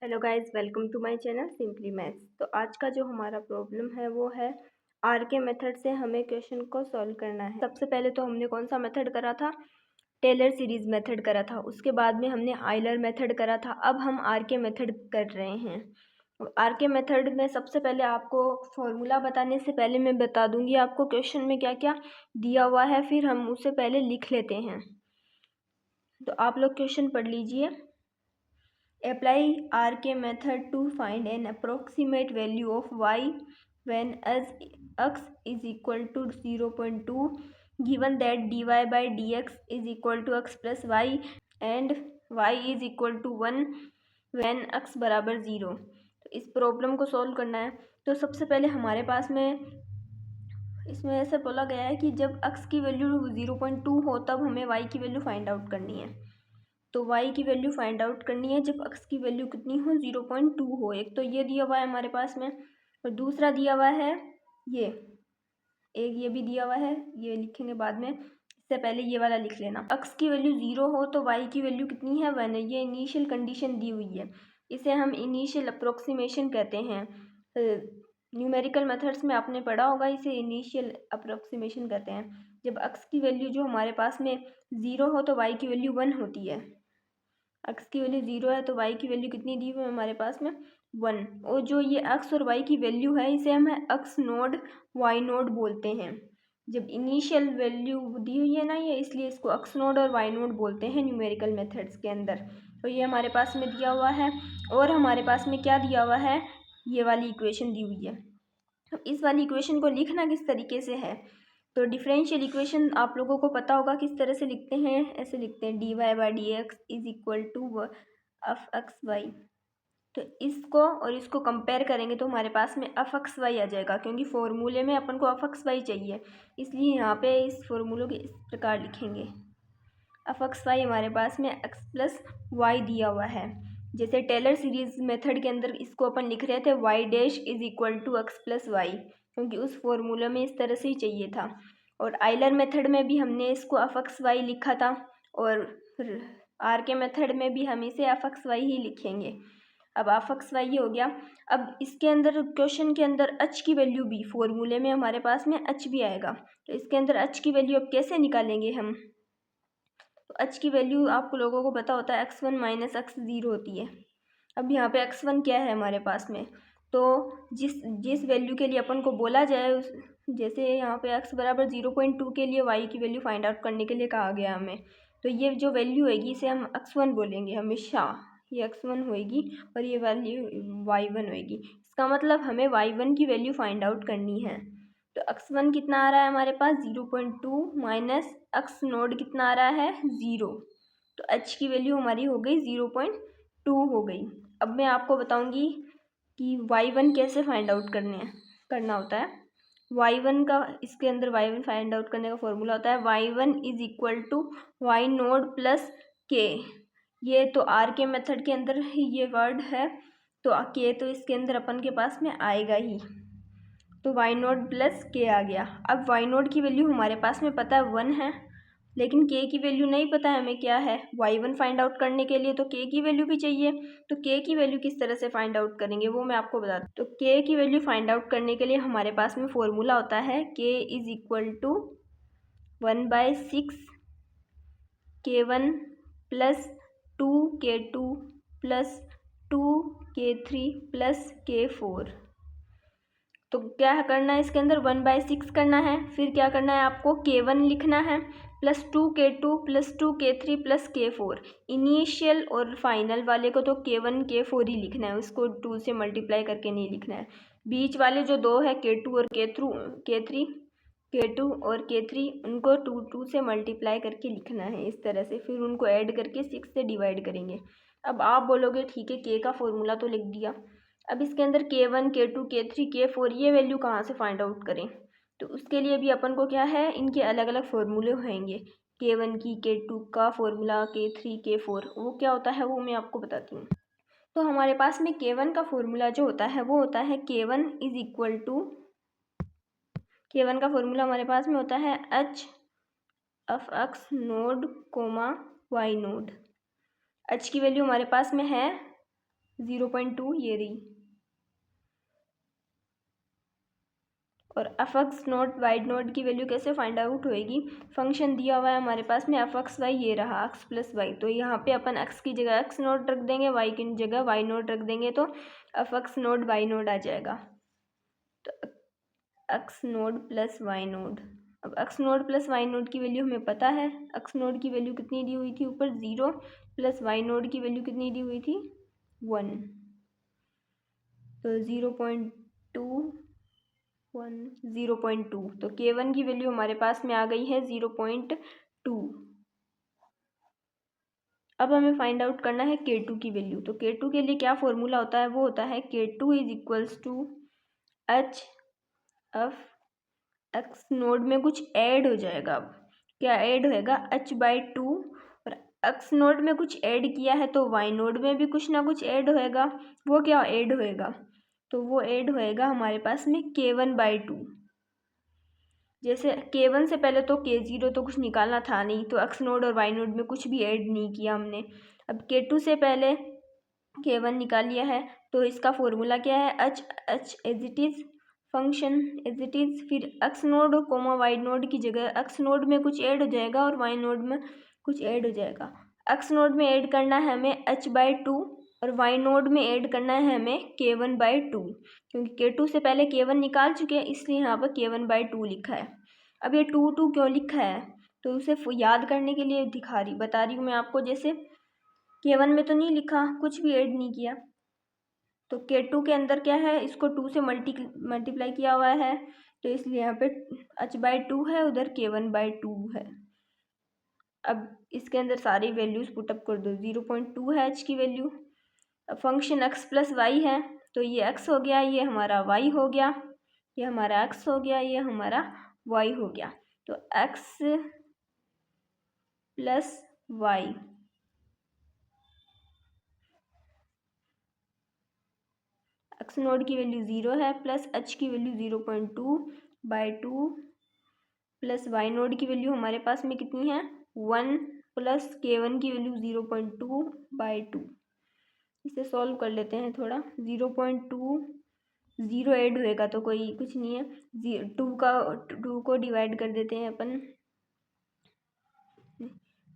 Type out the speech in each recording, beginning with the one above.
Hello guys, welcome to my channel simply maths. तो आज का जो हमारा प्रॉब्लम है वो है आर के मेथड से हमें क्वेश्चन को सॉल्व करना है। सबसे पहले तो हमने कौन सा मेथड करा था, टेलर सीरीज मेथड करा था। उसके बाद में हमने आयलर मेथड करा था। अब हम आर के मेथड कर रहे हैं। आर के मेथड में सबसे पहले आपको फॉर्मूला बताने से पहले मैं बता दूंगी आपको क्वेश्चन में क्या क्या दिया हुआ है, फिर हम उसे पहले लिख लेते हैं। तो आप लोग क्वेश्चन पढ़ लीजिए। Apply RK method to find an approximate value of y when as x is equal to 0.2, given that dy by dx is equal to x plus y and y is equal to 1 when x बराबर 0। तो इस problem को solve करना है। तो सबसे पहले हमारे पास में इसमें ऐसा बोला गया है कि जब x की वैल्यू 0.2 हो तब हमें y की वैल्यू फाइंड आउट करनी है। तो y की वैल्यू फाइंड आउट करनी है जब x की वैल्यू कितनी हो, 0.2 हो। एक तो ये दिया हुआ है हमारे पास में, और दूसरा दिया हुआ है ये भी दिया हुआ है, ये लिखेंगे बाद में। इससे पहले ये वाला लिख लेना। x की वैल्यू 0 हो तो y की वैल्यू कितनी है, 1 है। ये इनिशियल कंडीशन दी हुई है, इसे हम इनिशियल अप्रोक्सीमेशन कहते हैं। न्यूमेरिकल मेथड्स में आपने पढ़ा होगा, इसे इनिशियल अप्रोक्सीमेशन कहते हैं। जब x की वैल्यू जो हमारे पास में 0 हो तो y की वैल्यू 1 होती है। x की वैल्यू 0 है तो y की वैल्यू कितनी दी हुई है हमारे पास में, 1। और जो ये x और y की वैल्यू है इसे हम x नोड y नोड बोलते हैं। जब इनिशियल वैल्यू दी हुई है ना ये, इसलिए इसको x नोड और y नोड बोलते हैं न्यूमेरिकल मेथड्स के अंदर। तो ये हमारे पास में दिया हुआ है, और हमारे पास में क्या दिया हुआ है, ये वाली इक्वेशन दी हुई है। तो इस वाली इक्वेशन को लिखना किस तरीके से है, तो डिफरेंशियल इक्वेशन आप लोगों को पता होगा किस तरह से लिखते हैं। ऐसे लिखते हैं, dy by d x is equal to f x y. तो इसको और इसको कंपेयर करेंगे तो हमारे पास में एफ एक्स वाई आ जाएगा, क्योंकि फॉर्मूले में अपन को एफ एक्स वाई चाहिए, इसलिए यहाँ पे इस फॉर्मूलों के इस प्रकार लिखेंगे। एफ एक्स वाई हमारे पास में एक्स प्लस वाई दिया हुआ है। जैसे टेलर सीरीज मेथड के अंदर इसको अपन लिख रहे थे y dash is equal to x plus y, क्योंकि उस फॉर्मूला में इस तरह से ही चाहिए था। और आइलर मेथड में भी हमने इसको एफ एक्स वाई लिखा था, और आर के मेथड में भी हम इसे एफ एक्स वाई ही लिखेंगे। अब एफ एक्स वाई हो गया। अब इसके अंदर क्वेश्चन के अंदर एच की वैल्यू भी, फॉर्मूले में हमारे पास में एच भी आएगा, तो इसके अंदर एच की वैल्यू अब कैसे निकालेंगे हम। तो एच की वैल्यू आप लोगों को पता होता है x1 माइनस x0 होती है। अब यहाँ पे x1 क्या है हमारे पास में, तो जिस वैल्यू के लिए अपन को बोला जाए उस, जैसे यहाँ पे x बराबर 0.2 के लिए y की वैल्यू फाइंड आउट करने के लिए कहा गया हमें, तो ये जो वैल्यू होगी इसे हम x1 बोलेंगे हमेशा। ये x1 होएगी और ये वैल्यू y1 होएगी। इसका मतलब हमें y1 की वैल्यू फाइंड आउट करनी है। तो x1 कितना आ रहा है हमारे पास, 0.2 माइनस x नोड कितना आ रहा है, 0। तो h की वैल्यू हमारी हो गई 0.2 हो गई। अब मैं आपको बताऊंगी कि y1 कैसे फाइंड आउट करना होता है। y1 का, इसके अंदर y1 फाइंड आउट करने का फॉर्मूला होता है y1 is equal to y nought plus k. ये तो आर के मेथड के अंदर ही ये वर्ड है, तो के तो इसके अंदर अपन के पास में आएगा ही। तो वाई नोड प्लस के आ गया। अब वाई नोड की वैल्यू हमारे पास में पता है 1 है, लेकिन के की वैल्यू नहीं पता है हमें क्या है। y1 फाइंड आउट करने के लिए तो के की वैल्यू भी चाहिए। तो के की वैल्यू किस तरह से फाइंड आउट करेंगे वो मैं आपको बता दूँ। तो के की वैल्यू फाइंड आउट करने के लिए हमारे पास में फॉर्मूला होता है k is equal to 1/6 k1 plus 2k2 plus 2k3 plus k4। तो क्या करना है इसके अंदर, 1/6 करना है, फिर क्या करना है आपको, k1 लिखना है plus 2k2 plus 2k3 plus k4। Initial और फाइनल वाले को तो k1 k4 ही लिखना है, उसको 2 से मल्टीप्लाई करके नहीं लिखना है। बीच वाले जो दो है k2 और k2 और k3 उनको 2 से मल्टीप्लाई करके लिखना है इस तरह से, फिर उनको ऐड करके 6 से डिवाइड करेंगे। अब आप बोलोगे ठीक है के का फॉर्मूला तो लिख दिया, अब इसके अंदर k1 k2 k3 k4 ये वैल्यू कहाँ से फाइंड आउट करें। तो उसके लिए भी अपन को क्या है, इनके अलग अलग फॉर्मूले होंगे। k1 की, k2 का फॉर्मूला, k3 k4 वो क्या होता है वो मैं आपको बताती हूँ। तो हमारे पास में k1 का फॉर्मूला जो होता है वो होता है k1 is equal to, k1 का फॉर्मूला हमारे पास में होता है h f x nought comma y nought. h की वैल्यू हमारे पास में है 0.2 ये रही। और f x note Y note की वैल्यू कैसे फाइंड आउट होएगी? फंक्शन दिया हुआ है हमारे पास में एफ एक्स वाई, ये रहा एक्स प्लस वाई। तो यहाँ पे अपन एक्स की जगह एक्स नोट रख देंगे, वाई की जगह वाई नोट रख देंगे, तो F x note Y naught आ जाएगा। तो X naught plus Y naught. अब X naught plus Y note की वैल्यू हमें पता है। एक्स नोट की वैल्यू कितनी दी हुई थी ऊपर 0, प्लस वाई नोट की वैल्यू कितनी दी हुई थी 1। तो 0.2 तो K1 की वैल्यू हमारे पास में आ गई है 0.2। अब हमें फाइंड आउट करना है K2 की वैल्यू। तो K2 के लिए क्या फॉर्मूला होता है? वो होता है K2 is equals to h f x nought में कुछ ऐड हो जाएगा। अब क्या ऐड होएगा? h/2। और एक्स नोड में कुछ ऐड किया है तो वाई नोड में भी कुछ ना कुछ ऐड होएगा। वो क्या ऐड होएगा? तो वो ऐड होएगा हमारे पास में K1/2। जैसे K1 से पहले तो K0 तो कुछ निकालना था नहीं, तो एक्स नोड और वाई नोड में कुछ भी ऐड नहीं किया हमने। अब K2 से पहले K1 निकाल लिया है, तो इसका फॉर्मूला क्या है? H as it is, function as it is, फिर एक्स नोड और कोमा वाई नोड की जगह एक्स नोड में कुछ ऐड हो जाएगा और वाई नोड में कुछ ऐड हो जाएगा। एक्स नोड में ऐड करना है हमें h/2 और वाई नोड में ऐड करना है हमें K1/2, क्योंकि K2 से पहले K1 निकाल चुके हैं, इसलिए यहाँ पर K1/2 लिखा है। अब ये 2 क्यों लिखा है? तो उसे याद करने के लिए बता रही हूँ मैं आपको। जैसे K1 में तो नहीं लिखा, कुछ भी ऐड नहीं किया, तो K2 के अंदर क्या है? इसको 2 से मल्टीप्लाई किया हुआ है, तो इसलिए यहाँ पे h/2 है, उधर K1/2 है। अब इसके अंदर सारी वैल्यूज पुटअप कर दो। 0.2 है h की वैल्यू। अब फंक्शन x प्लस वाई है, तो ये x हो गया, ये हमारा y हो गया, ये हमारा x हो गया, ये हमारा y हो गया। तो x plus y, x nought की वैल्यू 0 है, प्लस h की वैल्यू 0.2/2, प्लस वाई नोड की वैल्यू हमारे पास में कितनी है 1, प्लस K1 की वैल्यू 0.2/2। इसे सॉल्व कर लेते हैं थोड़ा। 0.2 0 ऐड होएगा तो कोई कुछ नहीं है, 2 को डिवाइड कर देते हैं अपन,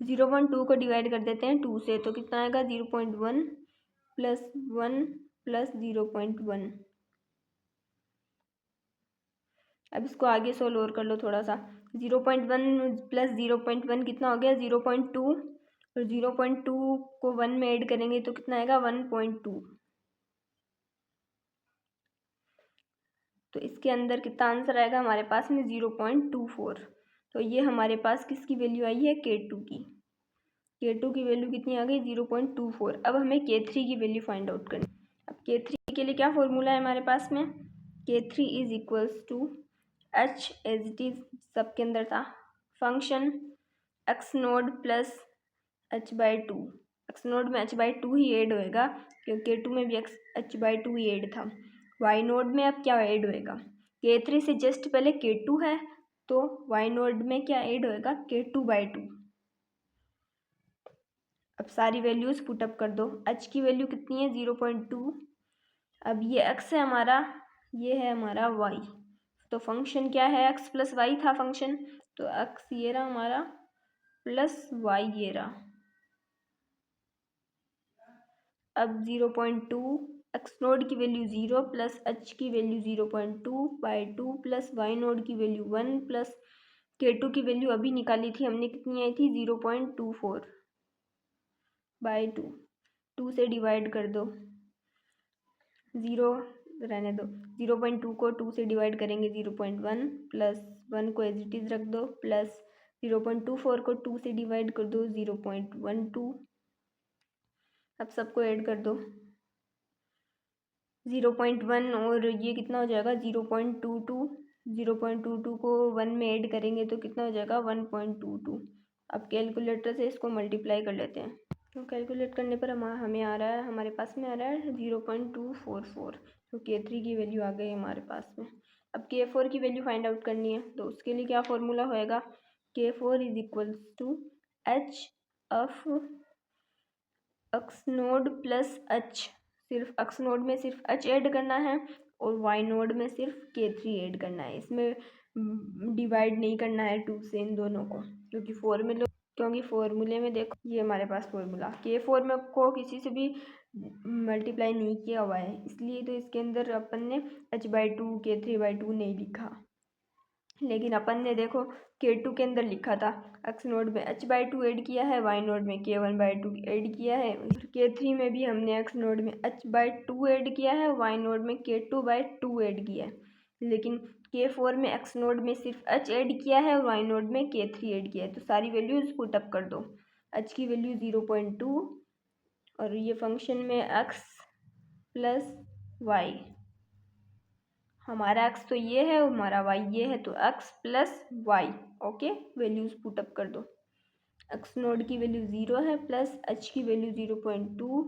0.2 को डिवाइड कर देते हैं 2 से, तो कितना आएगा 0.1 प्लस 1 प्लस 0.1। अब इसको आगे सोल्व और कर लो थोड़ा सा। 0.1 प्लस 0.1 कितना हो गया 0.2, और 0.2 को 1 में ऐड करेंगे तो कितना आएगा 1.2। तो इसके अंदर कितना आंसर आएगा हमारे पास में 0.24। तो ये हमारे पास किसकी वैल्यू आई है K2 की। K2 की वैल्यू कितनी आ गई 0.24। अब हमें K3 की वैल्यू फाइंड आउट करनी। अब K3 के लिए क्या फॉर्मूला है हमारे पास में? K3 is equals to h as it is, सबके अंदर था, function x nought plus h/2। X nought में h/2 ही ऐड होएगा, क्योंकि K2 में भी h/2 ही ऐड था। वाई नोड में अब क्या ऐड होएगा? K3 से जस्ट पहले K2 है, तो वाई नोड में क्या ऐड होएगा K2/2। अब सारी वैल्यूज पुटअप कर दो। h की वैल्यू कितनी है 0.2। अब ये x है हमारा, ये है हमारा y। तो फंक्शन क्या है? x प्लस वाई था फंक्शन, तो x ये रहा हमारा, प्लस y ये रहा। अब 0.2, एक्स नोड की वैल्यू 0, प्लस h की वैल्यू 0.2/2, प्लस y नोड की वैल्यू 1, प्लस K2 की वैल्यू अभी निकाली थी हमने, कितनी आई थी 0.24/2। 2 से डिवाइड कर दो, 0 रहने दो, 0.2 को 2 से डिवाइड करेंगे 0.1, प्लस 1 को एज इट इज़ रख दो, प्लस 0.24 को 2 से डिवाइड कर दो 0.12। अब सबको ऐड कर दो, 0.1 और ये कितना हो जाएगा 0.22। 0.22 को 1 में ऐड करेंगे तो कितना हो जाएगा 1.22। अब कैलकुलेटर से इसको मल्टीप्लाई कर लेते हैं, तो कैलकुलेट करने पर हमें आ रहा है, हमारे पास में आ रहा है 0.244। तो K3 की वैल्यू आ गई हमारे पास में। अब K4 की वैल्यू फाइंड आउट करनी है, तो उसके लिए क्या फॉर्मूला होएगा? K4 is equals to h of x nought plus h सिर्फ एक्स नोड में सिर्फ एच ऐड करना है और वाई नोड में सिर्फ K3 ऐड करना है। इसमें डिवाइड नहीं करना है 2 से इन दोनों को, क्योंकि फॉर्मूले में देखो ये हमारे पास फॉर्मूला K4 में को किसी से भी मल्टीप्लाई नहीं किया हुआ है, इसलिए तो इसके अंदर अपन ने h/2 K3/2 नहीं लिखा। लेकिन अपन ने देखो K2 के अंदर लिखा था, एक्स नोड में h/2 ऐड किया है, वाई नोड में K1/2 ऐड किया है। K3 में भी हमने एक्स नोड में h/2 ऐड किया है, वाई नोड में K2/2 ऐड किया है। लेकिन K4 में एक्स नोड में सिर्फ h ऐड किया है और वाई नोड में K3 ऐड किया है। तो सारी वैल्यूज पुटअप कर दो। h की वैल्यू 0.2 और ये फंक्शन में x प्लस वाई, हमारा x तो ये है और हमारा y ये है, तो x plus y. Okay, values put up कर दो। x नोड की वैल्यू 0 है, प्लस h की वैल्यू 0.2,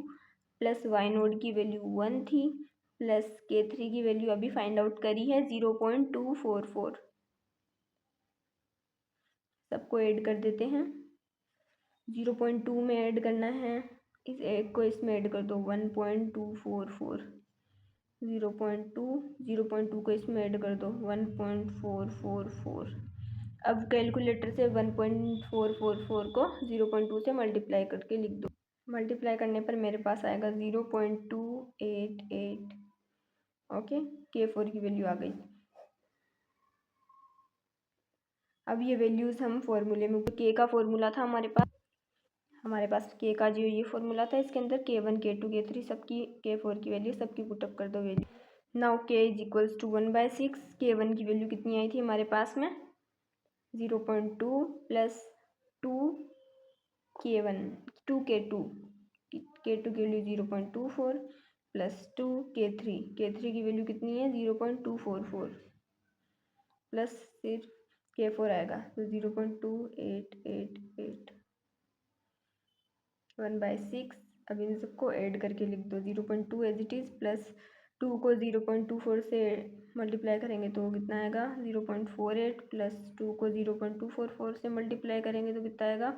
प्लस y नोड की वैल्यू 1 थी, प्लस K3 की वैल्यू अभी फाइंड आउट करी है 0.244। सबको ऐड कर देते हैं। 0.2 में ऐड करना है, इस एक को इसमें ऐड कर दो 1.244। 0.2 को इसमें ऐड कर दो 1.444। अब कैलकुलेटर से 1.444 को 0.2 से मल्टीप्लाई करके लिख दो। मल्टीप्लाई करने पर मेरे पास आएगा 0.288। ओके, K4 की वैल्यू आ गई। अब ये वैल्यूज़ हम फॉर्मूले में, K का फॉर्मूला था हमारे पास K का जो ये फॉर्मूला था, इसके अंदर K1 K2 K3 सबकी, K4 की वैल्यू सबकी पुटअप कर दो वैल्यू। Now K = 1/6। K1 की वैल्यू कितनी आई थी हमारे पास में 0.2 प्लस 2 K1 2 K2 K2 की वैल्यू 0.24 प्लस 2 K3 की वैल्यू कितनी है 0.244 प्लस फिर K4 आएगा तो 0.2888 1/6। अब इन सबको ऐड करके लिख दो। 0.2 एज इट इज़, प्लस 2 को 0.24 से मल्टीप्लाई करेंगे तो कितना आएगा 0.48, प्लस 2 को 0.244 से मल्टीप्लाई करेंगे तो कितना आएगा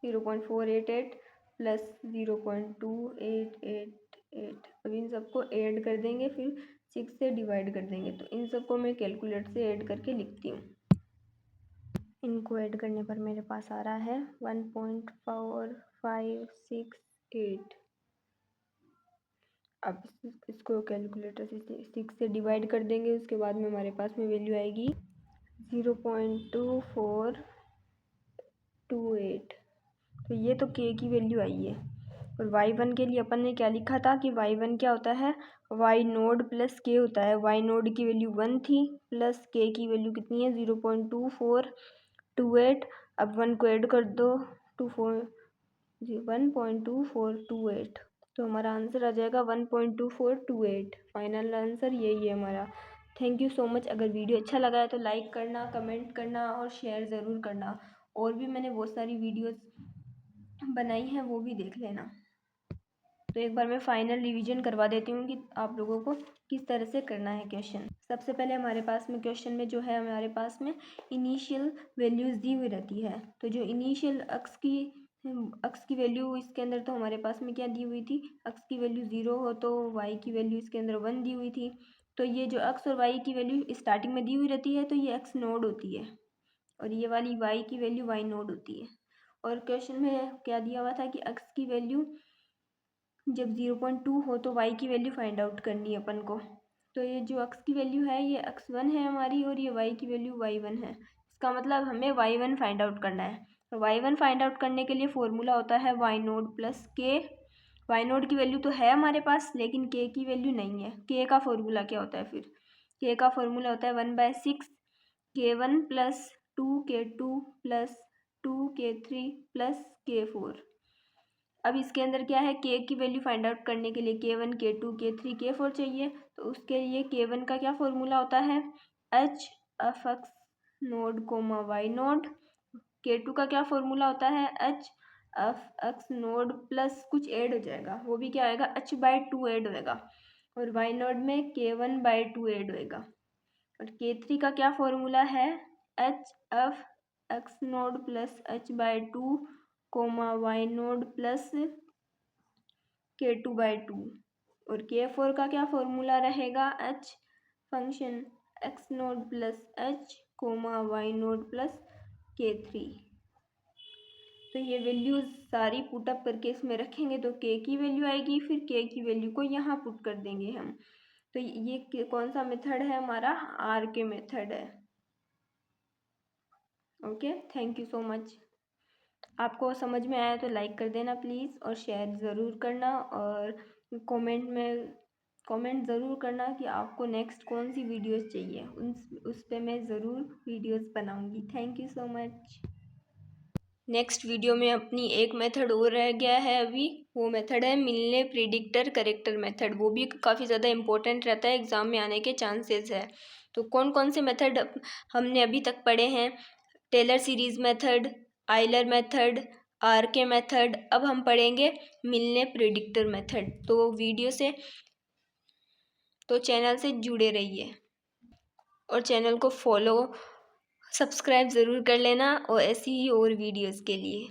0.488 प्लस 0.2888। अब इन सबको ऐड कर देंगे, फिर 6 से डिवाइड कर देंगे। तो इन सबको मैं कैलकुलेटर से ऐड करके लिखती हूँ। इनको ऐड करने पर मेरे पास आ रहा है 1.4568। अब इसको कैलकुलेटर से 6 से डिवाइड कर देंगे, उसके बाद में हमारे पास में वैल्यू आएगी 0.2428। तो ये तो K की वैल्यू आई है। और y1 के लिए अपन ने क्या लिखा था कि y1 क्या होता है, y नोड प्लस K होता है। y नोड की वैल्यू 1 थी, प्लस K की वैल्यू कितनी है 0.2428। अब 1 को ऐड कर दो 1.2428, तो हमारा आंसर आ जाएगा 1.2428। फाइनल आंसर यही है हमारा। Thank you so much. अगर वीडियो अच्छा लगा है तो लाइक करना, कमेंट करना और शेयर ज़रूर करना। और भी मैंने बहुत सारी वीडियोस बनाई हैं, वो भी देख लेना। तो एक बार मैं फाइनल रिवीजन करवा देती हूँ कि आप लोगों को किस तरह से करना है क्वेश्चन। सबसे पहले हमारे पास में क्वेश्चन में जो है, हमारे पास में इनिशियल वैल्यूज़ दी हुई रहती है। तो जो इनिशियल एक्स की वैल्यू इसके अंदर, तो हमारे पास में क्या दी हुई थी, एक्स की वैल्यू 0 हो तो वाई की वैल्यू इसके अंदर 1 दी हुई थी। तो ये जो एक्स और वाई की वैल्यू स्टार्टिंग में दी हुई रहती है, तो ये एक्स नोड होती है और ये वाली वाई की वैल्यू वाई नोड होती है। और क्वेश्चन में क्या दिया हुआ था कि एक्स की वैल्यू जब 0.2 हो तो y की वैल्यू फाइंड आउट करनी है अपन को। तो ये जो x की वैल्यू है ये x1 है हमारी, और ये y की वैल्यू y1 है। इसका मतलब हमें y1 फाइंड आउट करना है। तो y1 फाइंड आउट करने के लिए फॉर्मूला होता है y node plus k। y nought की वैल्यू तो है हमारे पास, लेकिन k की वैल्यू नहीं है। k का फॉर्मूला क्या होता है फिर, k का फॉर्मूला होता है 1/6 K1 plus 2 K2 plus 2 K3 plus K4। अब इसके अंदर क्या है, K की वैल्यू फाइंड आउट करने के लिए K1 K2 K3 K4 चाहिए। तो उसके लिए K1 का क्या फॉर्मूला होता है, h of x nought comma y nought. K2 का क्या फॉर्मूला होता है, h of x nought plus कुछ ऐड हो जाएगा, वो भी क्या आएगा h/2 ऐड होएगा। और y नोड में K1/2 ऐड होएगा। और K3 का क्या फॉर्मूला है, h of x nought plus h/2 comma y nought plus K2/2 और K4 का क्या फॉर्मूला रहेगा, H function x nought plus H comma y nought plus K3। तो ये वैल्यूज़ सारी पुटअप करके इसमें रखेंगे तो K की वैल्यू आएगी, फिर K की वैल्यू को यहाँ पुट कर देंगे हम। तो ये कौन सा मेथड है हमारा, RK मेथड है। Okay, thank you so much. आपको समझ में आया तो लाइक कर देना प्लीज़, और शेयर ज़रूर करना, और कमेंट ज़रूर करना कि आपको नेक्स्ट कौन सी वीडियोस चाहिए, उस पे मैं ज़रूर वीडियोस बनाऊंगी। Thank you so much. Next video में अपनी एक मेथड और रह गया है अभी, वो मेथड है मिलने प्रिडिक्टर करेक्टर मेथड। वो भी काफ़ी ज़्यादा इम्पोर्टेंट रहता है, एग्ज़ाम में आने के चांसेस है। तो कौन कौन से मेथड हमने अभी तक पढ़े हैं, Taylor series method, Euler method, RK method, अब हम पढ़ेंगे मिलने प्रिडिक्टर मेथड। तो चैनल से जुड़े रहिए और चैनल को फॉलो सब्सक्राइब ज़रूर कर लेना, और ऐसी ही और वीडियोज़ के लिए।